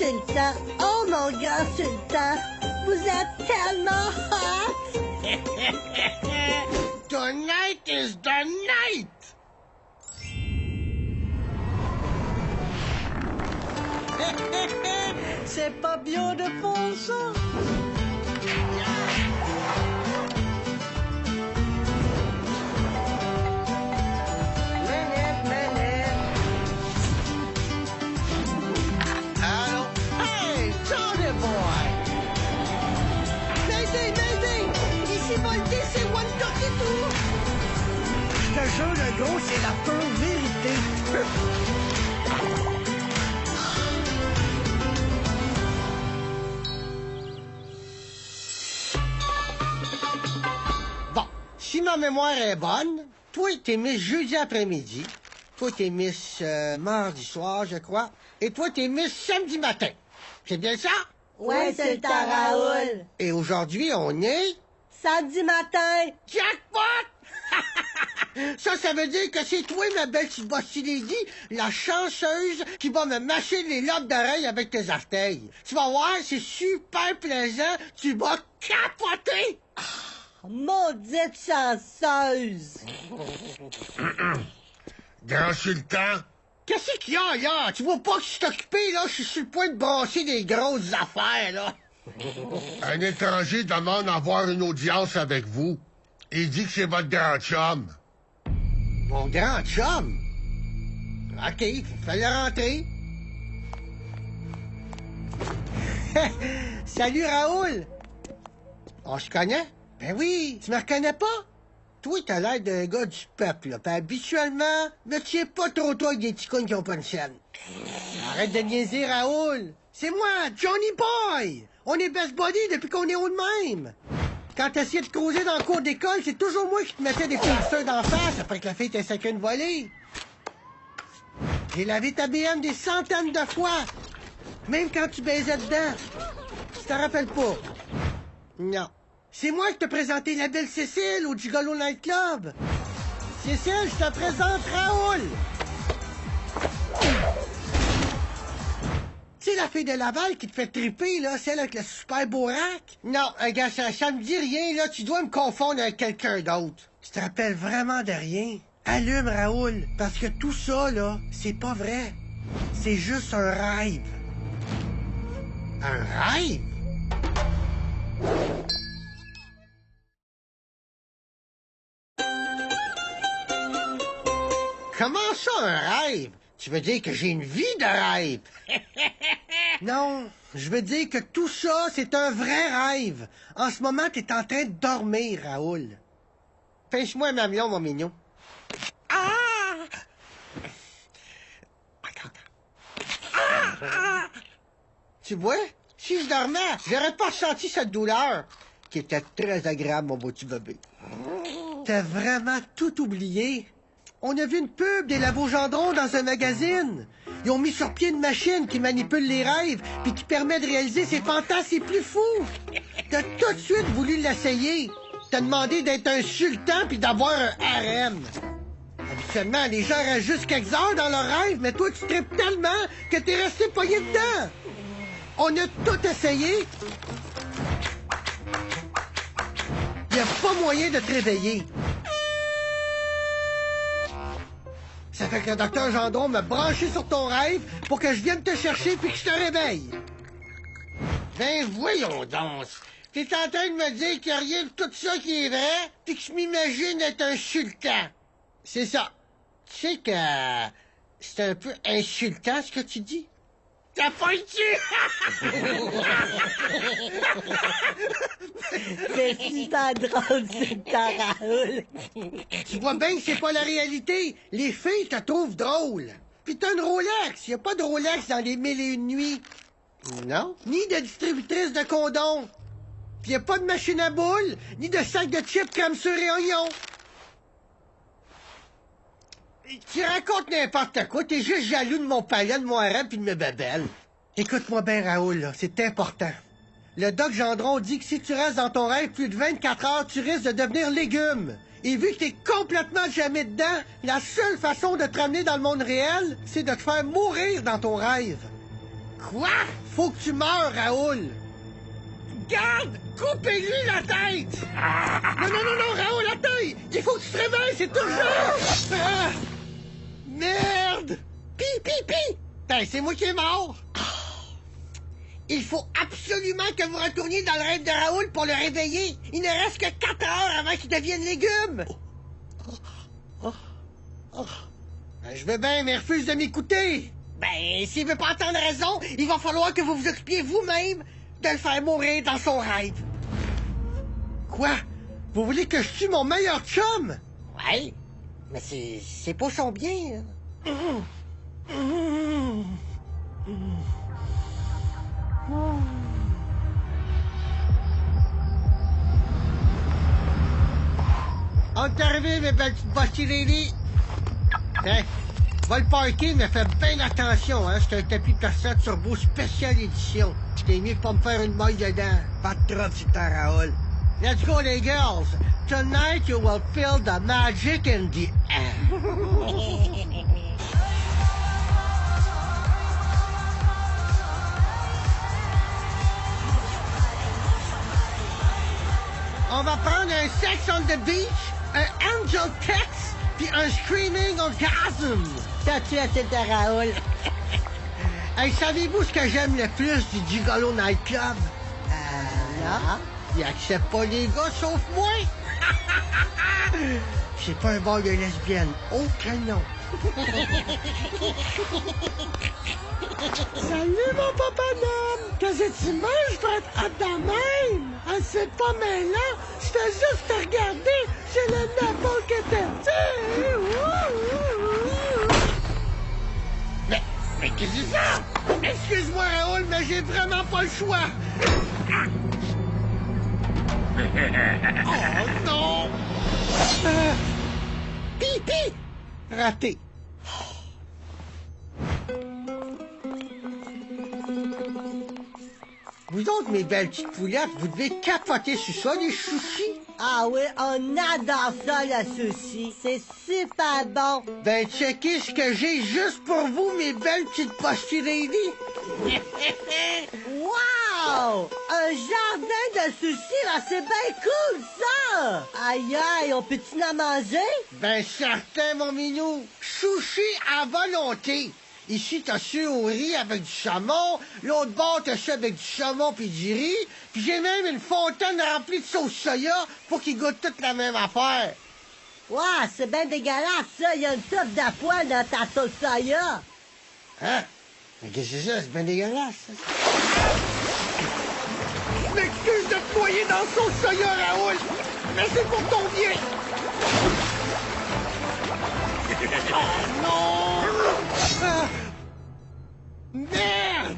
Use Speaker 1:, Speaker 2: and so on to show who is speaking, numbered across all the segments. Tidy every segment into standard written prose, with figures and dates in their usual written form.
Speaker 1: sultan. Oh, mon grand sultan. Vous êtes tellement hot.
Speaker 2: Tonight is the night!
Speaker 3: C'est pas bien de faire ça.
Speaker 2: Allô? Hey, Johnny boy!
Speaker 1: Mayday, mayday. Ici Volté, c'est One Talkie Two.
Speaker 3: Je te jure, le gros, c'est la pure vérité.
Speaker 2: Bon, si ma mémoire est bonne, toi, t'es Miss jeudi après-midi. Toi, t'es Miss mardi soir, je crois. Et toi, t'es Miss samedi matin. C'est bien ça?
Speaker 1: Ouais, sultan Raoul.
Speaker 2: Et aujourd'hui, on est...
Speaker 1: Samedi matin.
Speaker 2: Jackpot! Ça veut dire que c'est toi, ma belle petite Bossy Lady, la chanceuse qui va me mâcher les lobes d'oreilles avec tes orteils. Tu vas voir, c'est super plaisant. Tu vas capoter!
Speaker 1: Maudite chanceuse.
Speaker 4: Grand sultan,
Speaker 2: Qu'est-ce qu'il y a, là? Tu vois pas que je suis occupé, là? Je suis sur le point de brasser des grosses affaires, là.
Speaker 4: un étranger demande avoir une audience avec vous. Il dit que c'est votre grand chum.
Speaker 2: Mon grand chum. OK, fais-le rentrer. Salut, Raoul. On se connaît? Ben oui, tu me reconnais pas? Toi, t'as l'air d'un gars du peuple, là. Pis habituellement, ne tiens pas trop toi avec des petits cons qui ont pas une chaîne. Arrête de niaiser, Raoul. C'est moi, Johnny Boy. On est best buddy depuis qu'on est haut de même. Quand t'essayais de causer dans le cours d'école, c'est toujours moi qui te mettais des coups de feu d'en face après que la fille t'ait sacré une volée. J'ai lavé ta BM des centaines de fois. Même quand tu baisais dedans. Tu t'en rappelles pas? Non. C'est moi qui t'ai présenté la belle Cécile au Gigolo Night Club. Cécile, je te présente Raoul. Tu sais, la fille de Laval qui te fait triper, là, celle avec le super beau rack? Non, gars, ça me dit rien, là. Tu dois me confondre avec quelqu'un d'autre. Tu te rappelles vraiment de rien? Allume, Raoul, parce que tout ça, là, c'est pas vrai. C'est juste un rêve. Un rêve? Comment ça, un rêve? Tu veux dire que j'ai une vie de rêve? Non, je veux dire que tout ça, c'est un vrai rêve. En ce moment, t'es en train de dormir, Raoul. Pince-moi un mamelon, mon mignon. Ah! Attends. Ah! Tu vois? Si je dormais, j'aurais pas ressenti cette douleur, qui était très agréable, mon beau petit bébé. T'as vraiment tout oublié. On a vu une pub des Labo-Gendron dans un magazine. Ils ont mis sur pied une machine qui manipule les rêves puis qui permet de réaliser ses fantasmes les plus fous. T'as tout de suite voulu l'essayer. T'as demandé d'être un sultan puis d'avoir un harem. Habituellement, les gens restent juste quelques heures dans leurs rêves, mais toi, tu tripes tellement que t'es resté pogné dedans. On a tout essayé. Y a pas moyen de te réveiller. Ça fait que le docteur Gendron m'a branché sur ton rêve pour que je vienne te chercher puis que je te réveille. Ben voyons donc. T'es en train de me dire qu'il n'y a rien de tout ça qui est vrai puis que je m'imagine être un sultan. C'est ça. Tu sais que c'est un peu insultant ce que tu dis. T'as pas eu
Speaker 1: C'est super drôle, sultan Raoul.
Speaker 2: Tu vois bien que c'est pas la réalité. Les filles te trouvent drôle. Puis t'as une Rolex. Y a pas de Rolex dans les 1001 nuits. Non. Ni de distributrice de condoms. Puis y a pas de machine à boules, ni de sac de chips crème sur et oignons. Tu racontes n'importe quoi. T'es juste jaloux de mon palais, de mon harem puis de mes babelles. Écoute-moi bien, Raoul, là. C'est important. Le doc Gendron dit que si tu restes dans ton rêve plus de 24 heures, tu risques de devenir légume. Et vu que t'es complètement jamais dedans, la seule façon de te ramener dans le monde réel, c'est de te faire mourir dans ton rêve. Quoi? Faut que tu meurs, Raoul! Garde! Coupez-lui la tête! Non, Raoul, attends! Il faut que tu te réveilles, c'est urgent! Ah! Merde! Pi! Ben, c'est moi qui est mort! Il faut absolument que vous retourniez dans le rêve de Raoul pour le réveiller. Il ne reste que 4 heures avant qu'il devienne légume. Ben, je vais bien, mais il refuse de m'écouter. Ben, s'il veut pas entendre raison, il va falloir que vous vous occupiez vous-même de le faire mourir dans son rêve. Quoi? Vous voulez que je tue mon meilleur chum? Ouais, mais c'est pour son bien. On est arrivé, mes belles petites Bossy Lady. Hein? Va le parker, mais fais bien attention, hein. C'est un tapis perçant turbo spécial édition. T'es mieux que pas me faire une maille dedans. Pas de trop, c'est un Raoul. Let's go, les girls. Tonight you will feel the magic in the air. On va prendre un Sex on the Beach, un Angel Text, puis un Screaming Orgasm. Ça, tu as, c'est de Raoul. Hey, savez-vous ce que j'aime le plus du Gigolo Nightclub? Non. Il accepte pas les gars, sauf moi. C'est pas un bar de lesbiennes. Oh que non. Salut, mon papa d'homme! Qu'est-ce que tu manges pour être à ta même? Ah, c'est pas mêlant! Je t'ai juste regardé! C'est le napole que t'es! Mais qu'est-ce que c'est ça? Excuse-moi, Raoul, mais j'ai vraiment pas le choix! Oh non! Pipi! Raté! Vous autres, mes belles petites poulettes, vous devez capoter sur ça, les sushis.
Speaker 1: Ah oui, on adore ça, le sushi. C'est super bon.
Speaker 2: Ben, checkez ce que j'ai juste pour vous, mes belles petites Bossy Lady.
Speaker 1: Wow! Un jardin de sushi, là, c'est bien cool, ça! Aïe, aïe, on peut-tu en manger?
Speaker 2: Ben, certain, mon minou. Sushi à volonté. Ici, t'as su au riz avec du saumon. L'autre bord, t'as su avec du saumon puis du riz. Puis j'ai même une fontaine remplie de sauce soya pour qu'ils goûtent toute la même affaire.
Speaker 1: Ouais, c'est bien dégueulasse, ça. Il y a une touffe de poil dans ta sauce soya.
Speaker 2: Hein? Mais qu'est-ce que c'est ça? C'est bien dégueulasse, ça. Je m'excuse de te noyer dans le sauce soya, Raoul. Mais c'est pour ton bien. Oh non! Ah! Merde!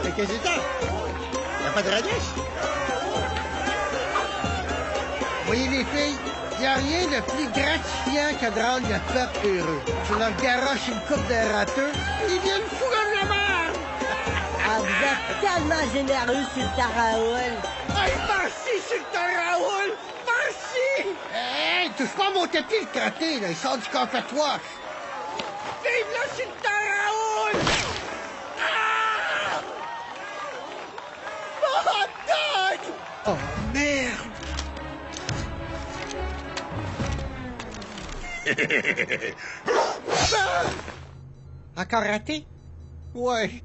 Speaker 2: Mais qu'est-ce que c'est ça? Y'a pas de radish? Voyez les filles, il n'y a rien de plus gratifiant que de rendre le peuple heureux. Tu leur garoches une coupe de rateux, ils viennent fous comme la merde!
Speaker 1: Ah, vous êtes tellement généreux sur le Raoul.
Speaker 2: Hey, merci sur le Raoul! Merci! Hey, touche pas à mon tapis, le crotté, là, il sort du café-toi. Vive là sur le Raoul! Ah! Oh, Doug! Oh, merde! Ah! Encore raté? Ouais.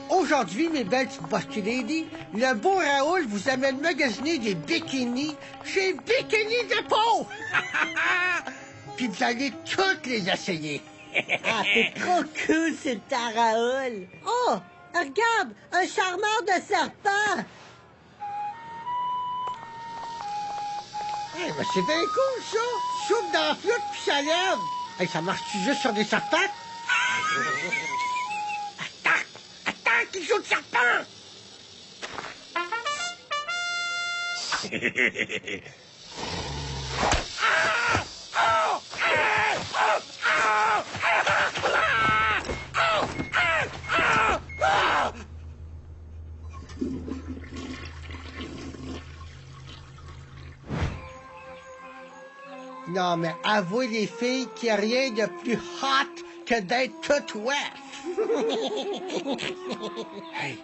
Speaker 2: Aujourd'hui, mes belles petites Bossy Lady, le beau Raoul vous amène magasiner des bikinis chez Bikini Depot! Puis vous allez toutes les essayer.
Speaker 1: Ah, t'es trop cool sur le Raoul. Oh, regarde, un charmeur de serpent.
Speaker 2: Hey, ben c'est bien cool, ça! Soupe dans la flûte puis ça lève! Hey, ça marche-tu juste sur des serpents? Attaque! Attaque, les autres serpents! Non, mais avouez les filles qu'il n'y a rien de plus hot que d'être toute wet. Hey,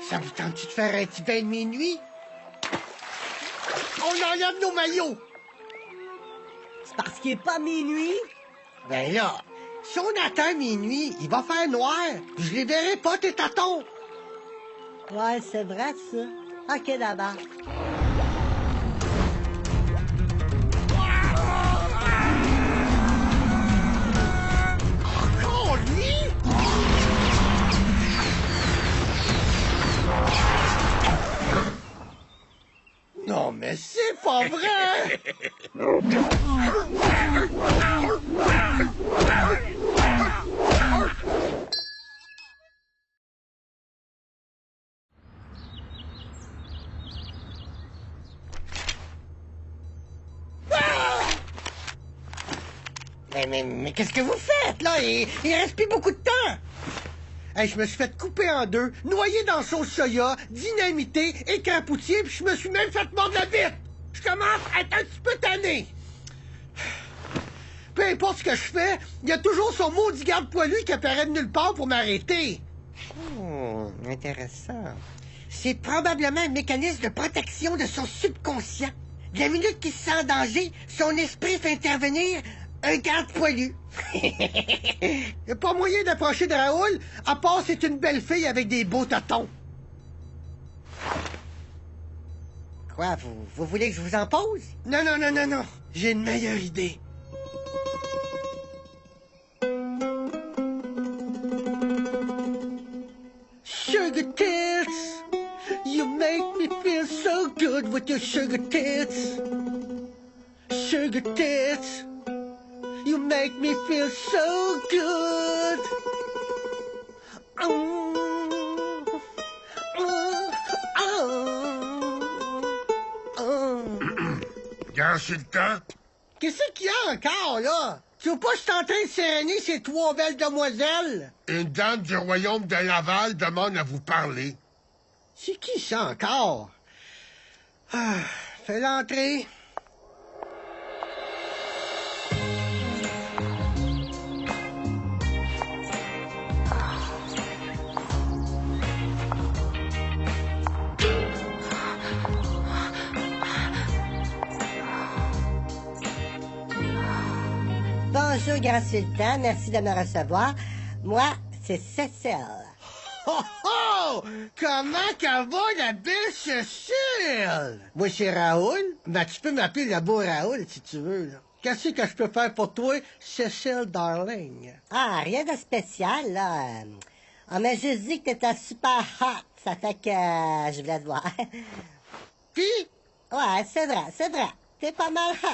Speaker 2: ça vous tente-tu de faire un petit bain de minuit? On enlève nos maillots!
Speaker 1: C'est parce qu'il est pas minuit?
Speaker 2: Ben là, si on attend minuit, il va faire noir. Je les verrai pas, tes tatons.
Speaker 1: Ouais, c'est vrai, ça. OK, d'abord.
Speaker 2: Encore lui? Non, mais c'est pas vrai! Mais qu'est-ce que vous faites, là? Il reste plus beaucoup de temps! Hey, je me suis fait couper en deux, noyé dans sauce soya, dynamité, écrapoutier, puis je me suis même fait mordre la bite! Je commence à être un petit peu tanné! Peu importe ce que je fais, il y a toujours son maudit garde poilu qui apparaît de nulle part pour m'arrêter. Intéressant. C'est probablement un mécanisme de protection de son subconscient. La minute qu'il se sent en danger, son esprit fait intervenir un garde poilu. Y a pas moyen d'approcher de Raoul, à part c'est une belle fille avec des beaux tatons. Quoi, vous voulez que je vous en pose? Non. J'ai une meilleure idée. Sugar tits, you make me feel so good with your sugar tits. Sugar tits, you make me feel so good.
Speaker 4: Gars, c'est le temps.
Speaker 2: Qu'est-ce qu'il y a encore, là? Tu vois pas que je suis en train de séréner ces trois belles demoiselles?
Speaker 4: Une dame du royaume de Laval demande à vous parler.
Speaker 2: C'est qui ça encore? Ah, fais l'entrée.
Speaker 1: Bonjour, Grand Sultan. Merci de me recevoir. Moi, c'est Cécile.
Speaker 2: Oh oh! Comment qu'elle va, la belle Cécile? Moi, c'est Raoul. Ben, tu peux m'appeler le beau Raoul, si tu veux, là. Qu'est-ce que je peux faire pour toi, Cécile Darling?
Speaker 1: Ah, rien de spécial, là. On m'a juste dit que t'étais super hot. Ça fait que je voulais te voir.
Speaker 2: Puis?
Speaker 1: Ouais, c'est vrai. T'es pas mal hot.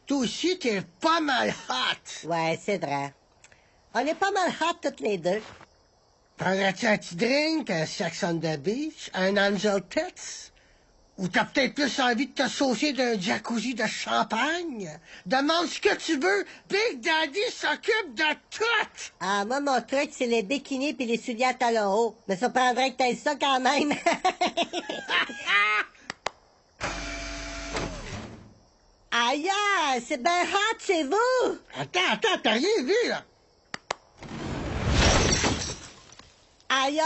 Speaker 2: Toi aussi, t'es pas mal hot.
Speaker 1: Ouais, c'est vrai. On est pas mal hot toutes les deux.
Speaker 2: Prendrais-tu un petit drink, un Sex on the Beach, un Angel Tits? Ou t'as peut-être plus envie de te saucer d'un jacuzzi de champagne? Demande ce que tu veux, Big Daddy s'occupe de tout!
Speaker 1: Ah, moi, mon truc, c'est les bikinis puis les souliers à talons hauts. Mais ça prendrait que t'aies ça quand même. Aïe, c'est bien hot chez vous!
Speaker 2: Attends, t'as rien vu, là?
Speaker 1: Aïe,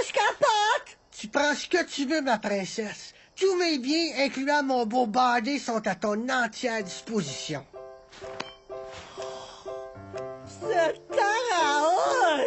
Speaker 1: je capote!
Speaker 2: Tu prends ce que tu veux, ma princesse. Tous mes biens, incluant mon beau body, sont à ton entière disposition.
Speaker 1: C'est Raoul!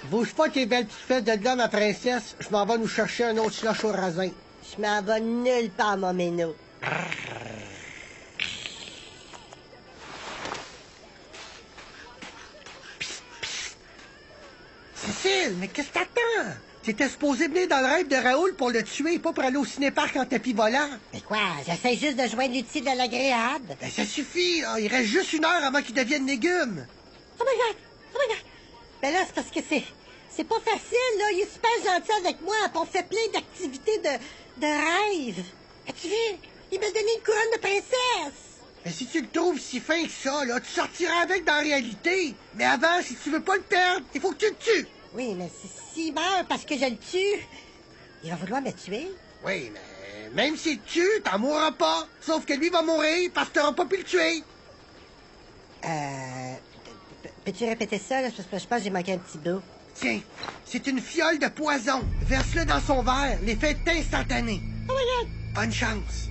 Speaker 2: Bouge pas tes belles petites fesses de là, ma princesse. Je m'en vais nous chercher un autre slush au raisin.
Speaker 1: Je m'en vais nulle part, mon méno.
Speaker 2: Cécile, mais qu'est-ce que t'attends? T'étais supposé venir dans le rêve de Raoul pour le tuer, pas pour aller au cinéparc en tapis volant.
Speaker 1: Mais quoi? J'essaie juste de joindre l'utile à l'agréable.
Speaker 2: Ben ça suffit, là. Il reste juste 1 heure avant qu'il devienne légume.
Speaker 1: Oh my god! Oh my god! Ben là, c'est parce que c'est pas facile, là. Il est super gentil avec moi. On fait plein d'activités de rêve. As-tu vu? Il m'a donné une couronne de princesse.
Speaker 2: Mais si tu le trouves si fin que ça, là, tu sortiras avec dans la réalité. Mais avant, si tu veux pas le perdre, il faut que tu le tues.
Speaker 1: Oui, mais s'il meurt parce que je le tue, il va vouloir me tuer.
Speaker 2: Oui, mais même s'il te tue, t'en mourras pas. Sauf que lui va mourir parce que t'auras pas pu le tuer.
Speaker 1: Peux-tu répéter ça, là? Parce que je pense que j'ai manqué un petit bout.
Speaker 2: Tiens, c'est une fiole de poison. Verse-le dans son verre. L'effet est instantané.
Speaker 1: Oh my god!
Speaker 2: Bonne chance.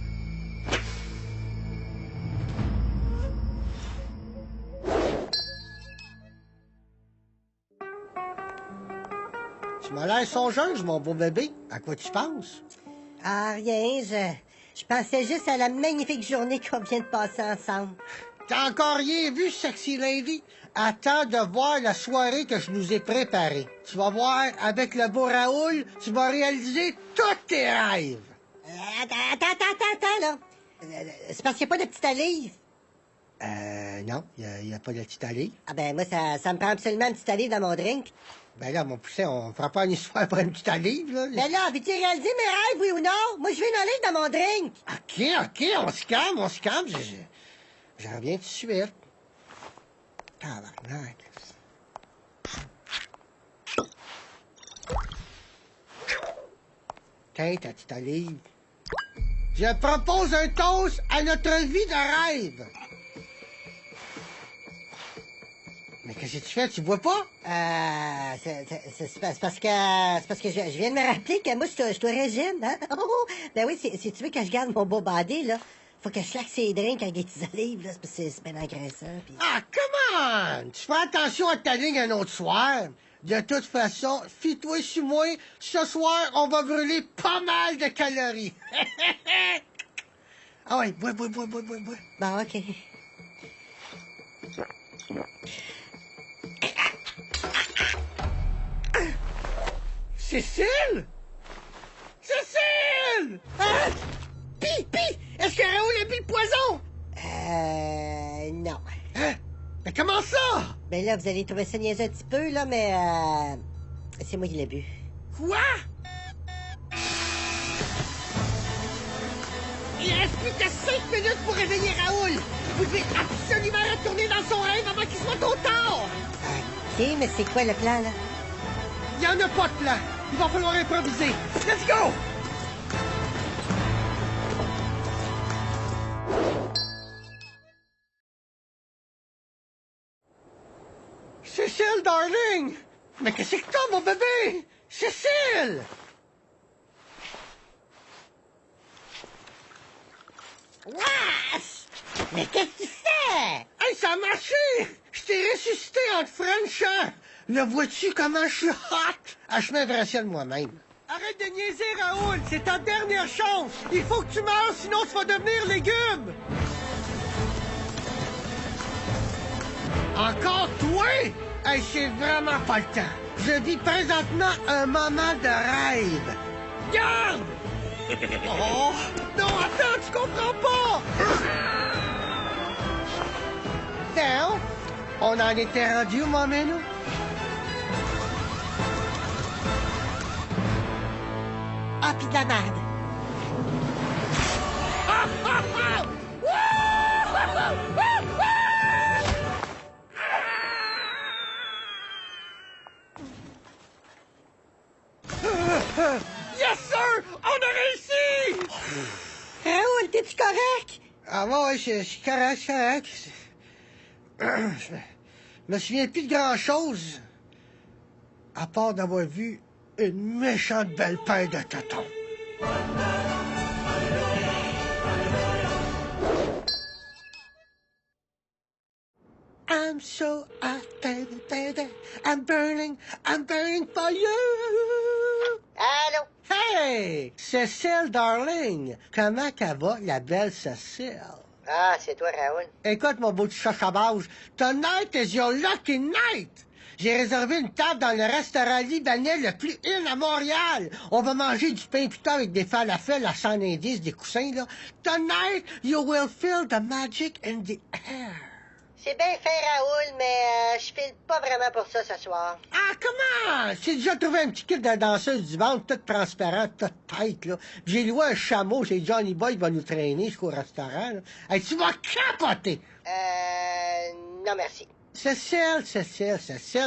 Speaker 2: Tu m'as l'air songeuse, mon beau bébé. À quoi tu penses?
Speaker 1: Ah, rien, je pensais juste à la magnifique journée qu'on vient de passer ensemble.
Speaker 2: T'as encore rien vu, sexy lady? Attends de voir la soirée que je nous ai préparée. Tu vas voir, avec le beau Raoul, tu vas réaliser tous tes rêves.
Speaker 1: Attends, là. C'est parce qu'il n'y a pas de petite olive.
Speaker 2: Non, il y a pas de petite allée.
Speaker 1: Ah ben, moi, ça me prend absolument une petite olive dans mon drink.
Speaker 2: Ben là, mon poussin, on fera pas une histoire pour une petite olive, là.
Speaker 1: Ben là, veux-tu réaliser mes rêves, oui ou non? Moi, je veux une olive dans mon drink.
Speaker 2: OK, on se calme. Je reviens tout de suite. Tabarnak. Tiens, ta petite olive. Je propose un toast à notre vie de rêve. Mais qu'est-ce que tu fais? Tu bois pas?
Speaker 1: C'est parce que je viens de me rappeler que moi, je suis au régime, hein? Oh, ben oui, si tu veux que je garde mon beau body, là, faut que je slack ses drinks avec des petites olives, là, parce que c'est bien agressant, pis...
Speaker 2: Ah, come on! Tu fais attention à ta ligne un autre soir. De toute façon, fie-toi sur moi, ce soir, on va brûler pas mal de calories. Ah ouais, bois.
Speaker 1: Bon, OK.
Speaker 2: Cécile? Cécile! Ah! Pi! Est-ce que Raoul a bu le poison?
Speaker 1: Non.
Speaker 2: Hein? Mais comment ça?
Speaker 1: Ben là, vous allez trouver ça niaiseux un petit peu, là, mais c'est moi qui l'ai bu.
Speaker 2: Quoi? Il reste plus que 5 minutes pour réveiller Raoul. Vous devez absolument retourner dans son rêve avant qu'il soit trop tard.
Speaker 1: OK, mais c'est quoi le plan, là?
Speaker 2: Il n'y en a pas de plan. Il va falloir improviser. Let's go! Cécile, darling! Mais qu'est-ce que t'as, mon bébé? Cécile!
Speaker 1: Wesh! Mais qu'est-ce que tu fais?
Speaker 2: Hey, ça a marché! Je t'ai ressuscité en te frenchant! Le vois-tu comment je suis hot? Ah, je m'impressionne moi-même. Arrête de niaiser, Raoul! C'est ta dernière chance! Il faut que tu meurs, sinon tu vas devenir légume! Encore toi? Hey, c'est vraiment pas le temps. Je vis présentement un moment de rêve. Garde! Oh! Non, attends, tu comprends pas! Non? On en était rendu où, mon ménou?
Speaker 1: Ah, pis de la merde.
Speaker 2: Yes, sir! On a réussi!
Speaker 1: Raoul, t'es-tu correct?
Speaker 2: Ah ouais, je suis correct. Je me souviens plus de grand-chose, à part d'avoir vu une méchante belle paire de tatons. I'm so hot, baby, baby. I'm burning for you.
Speaker 1: Allô?
Speaker 2: Hey! Cécile, darling. Comment qu'elle va, la belle Cécile?
Speaker 1: Ah, c'est toi, Raoul.
Speaker 2: Écoute, mon beau petit chachabage, tonight is your lucky night! J'ai réservé une table dans le restaurant libanais le plus in à Montréal. On va manger du pain pita avec des falafels à 100 indices, des coussins, là. Tonight, you will feel the magic in the air.
Speaker 1: C'est bien fait, Raoul, mais je file pas vraiment pour ça ce soir.
Speaker 2: Ah, comment? J'ai déjà trouvé un petit kit de danseuse du ventre, toute transparente, toute tête, là. J'ai loué un chameau chez Johnny Boy qui va nous traîner jusqu'au restaurant, là. Hey, tu vas capoter!
Speaker 1: Non merci.
Speaker 2: Cécile,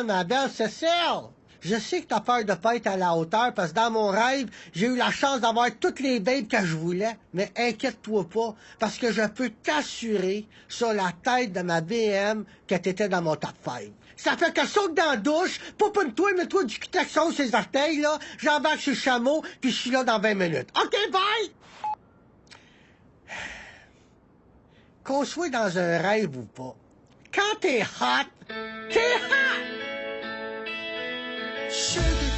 Speaker 2: ma belle Cécile! Je sais que t'as peur de pas être à la hauteur, parce que dans mon rêve, j'ai eu la chance d'avoir toutes les babes que je voulais. Mais inquiète-toi pas, parce que je peux t'assurer sur la tête de ma BM que t'étais dans mon top 5. Ça fait que saute dans la douche, poupoune-toi, mets-toi du Cutexon sur les orteils, là, j'embarque sur le chameau, puis je suis là dans 20 minutes. OK, bye! Qu'on soit dans un rêve ou pas, quand t'es hot, t'es hot! Sugar